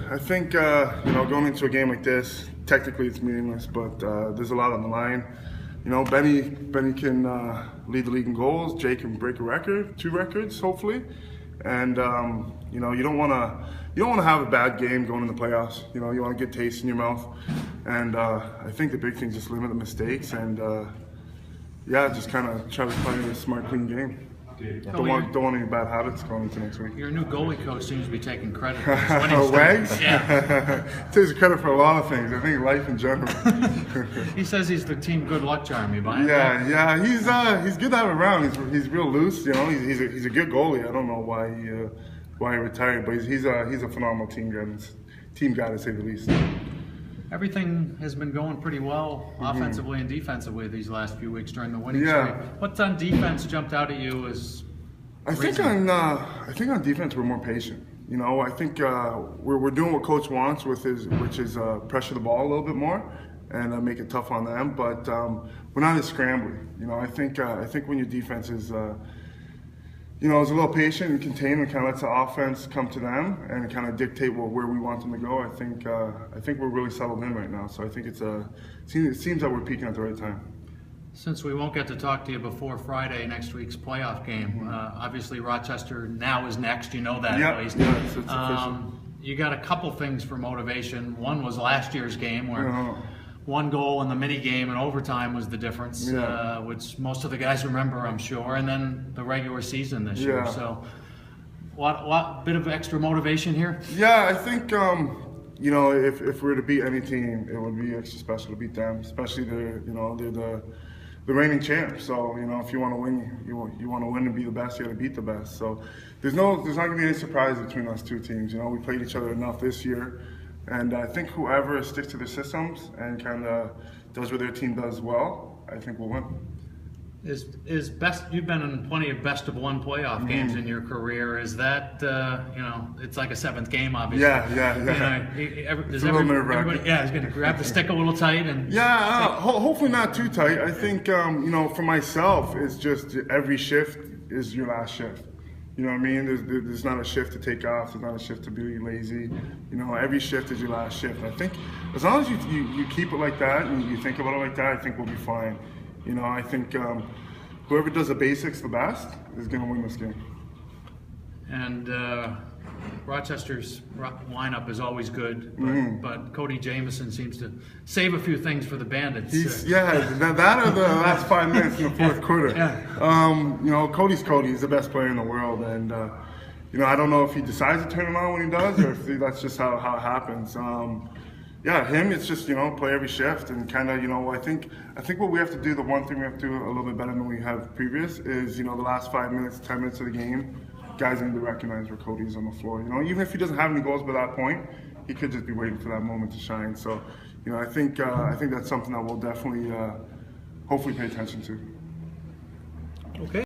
I think going into a game like this, technically it's meaningless, but there's a lot on the line. Benny can lead the league in goals. Jay can break a record, 2 records, hopefully. And you don't want to have a bad game going in the playoffs. You want a good taste in your mouth. And I think the big thing is just limit the mistakes and just kind of try to play a smart, clean game. Don't want any bad habits going into next week. Your new goalie coach seems to be taking credit for this. Wags? Yeah. Takes credit for a lot of things. I think life in general. He says he's the team good luck charm. You buy it? Yeah. He's good to have around. He's real loose. He's a good goalie. I don't know why he retired, but he's a phenomenal team guy to say the least. Everything has been going pretty well offensively and defensively these last few weeks during the winning streak. What's on defense jumped out at you as I think on defense we're more patient. I think we're doing what coach wants which is pressure the ball a little bit more and make it tough on them. But we're not as scrambly. I think when your defense is is a little patient and contained and kind of lets the offense come to them and kind of dictate where we want them to go. I think we're really settled in right now. So I think it seems that we're peaking at the right time. Since we won't get to talk to you before Friday, next week's playoff game, obviously Rochester now is next. You know that at least. Yeah, it's official. You got a couple things for motivation. One was last year's game where one goal in the mini game and overtime was the difference, which most of the guys remember, I'm sure, and then the regular season this year. So, what bit of extra motivation here? Yeah, I think if we were to beat any team, it would be extra special to beat them, especially they're the reigning champs. So if you want to win, you want to win and be the best. You got to beat the best. So there's not going to be any surprise between us 2 teams. We played each other enough this year. And I think whoever sticks to their systems and kind of does what their team does well, I think will win. Is best? You've been in plenty of best of 1 playoff games in your career. Is that it's like a 7th game, obviously. Yeah. It's a little nerve-wracking. Yeah, he's going to grab the stick a little tight and. Hopefully not too tight. I think for myself, it's just every shift is your last shift. You know what I mean? There's not a shift to take off. There's not a shift to be lazy. Every shift is your last shift. I think as long as you keep it like that and you think about it like that, I think we'll be fine. I think whoever does the basics the best is going to win this game. And Rochester's lineup is always good, but Cody Jameson seems to save a few things for the Bandits. That or the last 5 minutes in the 4th quarter. Cody's Cody. He's the best player in the world, and I don't know if he decides to turn it on when he does, or if that's just how it happens. Him, it's just play every shift and kind of I think what we have to do, the one thing we have to do a little bit better than we have previous is the last 5 minutes, 10 minutes of the game. Guys need to recognize where Cody's on the floor. Even if he doesn't have any goals by that point, he could just be waiting for that moment to shine. So, I think that's something that we'll definitely, hopefully, pay attention to. Okay.